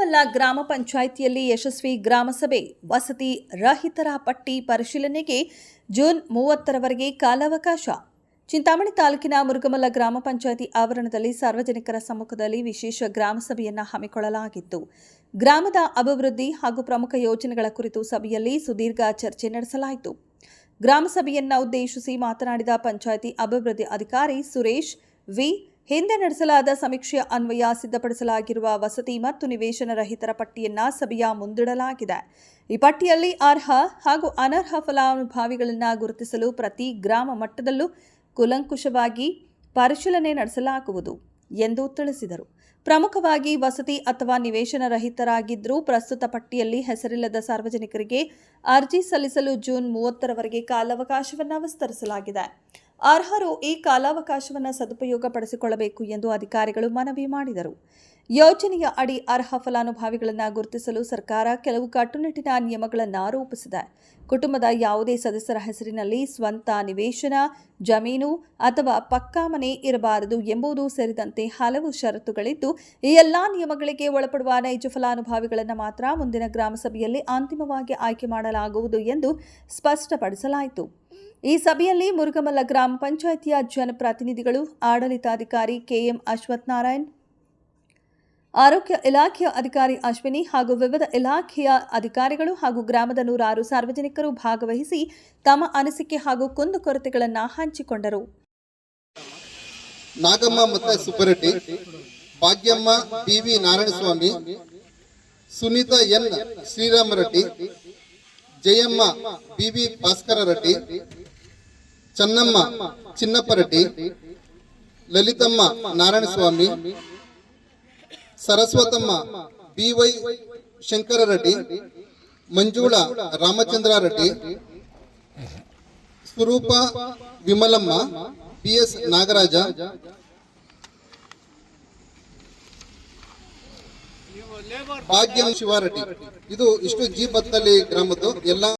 ಮುರುಗಮಲ್ಲ ಗ್ರಾಮ ಪಂಚಾಯಿತಿಯಲ್ಲಿ ಯಶಸ್ವಿ ಗ್ರಾಮಸಭೆ ವಸತಿ ರಹಿತರ ಪಟ್ಟಿ ಪರಿಶೀಲನೆಗೆ ಜೂನ್ 30ರವರೆಗೆ ಕಾಲಾವಕಾಶ. ಚಿಂತಾಮಣಿ ತಾಲೂಕಿನ ಮುರುಗಮಲ್ಲ ಗ್ರಾಮ ಪಂಚಾಯಿತಿ ಆವರಣದಲ್ಲಿ ಸಾರ್ವಜನಿಕರ ಸಮ್ಮುಖದಲ್ಲಿ ವಿಶೇಷ ಗ್ರಾಮಸಭೆಯನ್ನು ಹಮ್ಮಿಕೊಳ್ಳಲಾಗಿತ್ತು. ಗ್ರಾಮದ ಅಭಿವೃದ್ಧಿ ಹಾಗೂ ಪ್ರಮುಖ ಯೋಜನೆಗಳ ಕುರಿತು ಸಭೆಯಲ್ಲಿ ಸುದೀರ್ಘ ಚರ್ಚೆ ನಡೆಸಲಾಯಿತು. ಗ್ರಾಮಸಭೆಯನ್ನು ಉದ್ದೇಶಿಸಿ ಮಾತನಾಡಿದ ಪಂಚಾಯಿತಿ ಅಭಿವೃದ್ಧಿ ಅಧಿಕಾರಿ ಸುರೇಶ್ ವಿ, ಹಿಂದೆ ನಡೆಸಲಾದ ಸಮೀಕ್ಷೆಯ ಅನ್ವಯ ಸಿದ್ಧಪಡಿಸಲಾಗಿರುವ ವಸತಿ ಮತ್ತು ನಿವೇಶನ ರಹಿತರ ಪಟ್ಟಿಯನ್ನು ಸಭೆಯ ಮುಂದಿಡಲಾಗಿದೆ. ಈ ಪಟ್ಟಿಯಲ್ಲಿ ಅರ್ಹ ಹಾಗೂ ಅನರ್ಹ ಫಲಾನುಭವಿಗಳನ್ನು ಗುರುತಿಸಲು ಪ್ರತಿ ಗ್ರಾಮ ಮಟ್ಟದಲ್ಲೂ ಕೂಲಂಕುಷವಾಗಿ ಪರಿಶೀಲನೆ ನಡೆಸಲಾಗುವುದು ಎಂದು ತಿಳಿಸಿದರು. ಪ್ರಮುಖವಾಗಿ ವಸತಿ ಅಥವಾ ನಿವೇಶನ ರಹಿತರಾಗಿದ್ದರೂ ಪ್ರಸ್ತುತ ಪಟ್ಟಿಯಲ್ಲಿ ಹೆಸರಿಲ್ಲದ ಸಾರ್ವಜನಿಕರಿಗೆ ಅರ್ಜಿ ಸಲ್ಲಿಸಲು ಜೂನ್ 30ರವರೆಗೆ ಕಾಲಾವಕಾಶವನ್ನು ವಿಸ್ತರಿಸಲಾಗಿದೆ. ಅರ್ಹರು ಈ ಕಾಲಾವಕಾಶವನ್ನು ಸದುಪಯೋಗ ಪಡಿಸಿಕೊಳ್ಳಬೇಕು ಎಂದು ಅಧಿಕಾರಿಗಳು ಮನವಿ ಮಾಡಿದರು. ಯೋಜನೆಯ ಅಡಿ ಅರ್ಹ ಫಲಾನುಭವಿಗಳನ್ನು ಗುರುತಿಸಲು ಸರ್ಕಾರ ಕೆಲವು ಕಟ್ಟುನಿಟ್ಟಿನ ನಿಯಮಗಳನ್ನು ರೂಪಿಸಿದೆ. ಕುಟುಂಬದ ಯಾವುದೇ ಸದಸ್ಯರ ಹೆಸರಿನಲ್ಲಿ ಸ್ವಂತ ನಿವೇಶನ, ಜಮೀನು ಅಥವಾ ಪಕ್ಕಾ ಮನೆ ಇರಬಾರದು ಎಂಬುದು ಸೇರಿದಂತೆ ಹಲವು ಷರತ್ತುಗಳಿದ್ದು, ಈ ಎಲ್ಲಾ ನಿಯಮಗಳಿಗೆ ಒಳಪಡುವ ನೈಜ ಫಲಾನುಭವಿಗಳನ್ನು ಮಾತ್ರ ಮುಂದಿನ ಗ್ರಾಮಸಭೆಯಲ್ಲಿ ಅಂತಿಮವಾಗಿ ಆಯ್ಕೆ ಮಾಡಲಾಗುವುದು ಎಂದು ಸ್ಪಷ್ಟಪಡಿಸಲಾಯಿತು. ಈ ಸಭೆಯಲ್ಲಿ ಮುರುಗಮಲ್ಲ ಗ್ರಾಮ ಪಂಚಾಯಿತಿಯ ಜನಪ್ರತಿನಿಧಿಗಳು, ಆಡಳಿತಾಧಿಕಾರಿ ಕೆಎಂ ಅಶ್ವಥ್ ನಾರಾಯಣ್, ಆರೋಗ್ಯ ಇಲಾಖೆಯ ಅಧಿಕಾರಿ ಅಶ್ವಿನಿ ಹಾಗೂ ವಿವಿಧ ಇಲಾಖೆಯ ಅಧಿಕಾರಿಗಳು ಹಾಗೂ ಗ್ರಾಮದ 100 ಸಾರ್ವಜನಿಕರು ಭಾಗವಹಿಸಿ ತಮ್ಮ ಅನಿಸಿಕೆ ಹಾಗೂ ಕುಂದುಕೊರತೆಗಳನ್ನು ಹಂಚಿಕೊಂಡರು. ನಾಗಮ್ಮ ಮತ್ತು Subbareddy, Bhagyamma BV Narayanaswamy, Sunitha N Sriramareddy, Jayamma BV Bhaskara Reddy, Channamma Chinnappareddy, Lalithamma Narayanaswamy, Saraswathamma BY Shankara Reddy, Manjula Ramachandra Reddy, Swaroopa Vimalamma, BS Nagaraja, Bhagyam Shivareddy. ಇದು ಇಷ್ಟು ಜಿ ಬತ್ತಲ್ಲಿ ಗ್ರಾಮದ್ದು ಎಲ್ಲ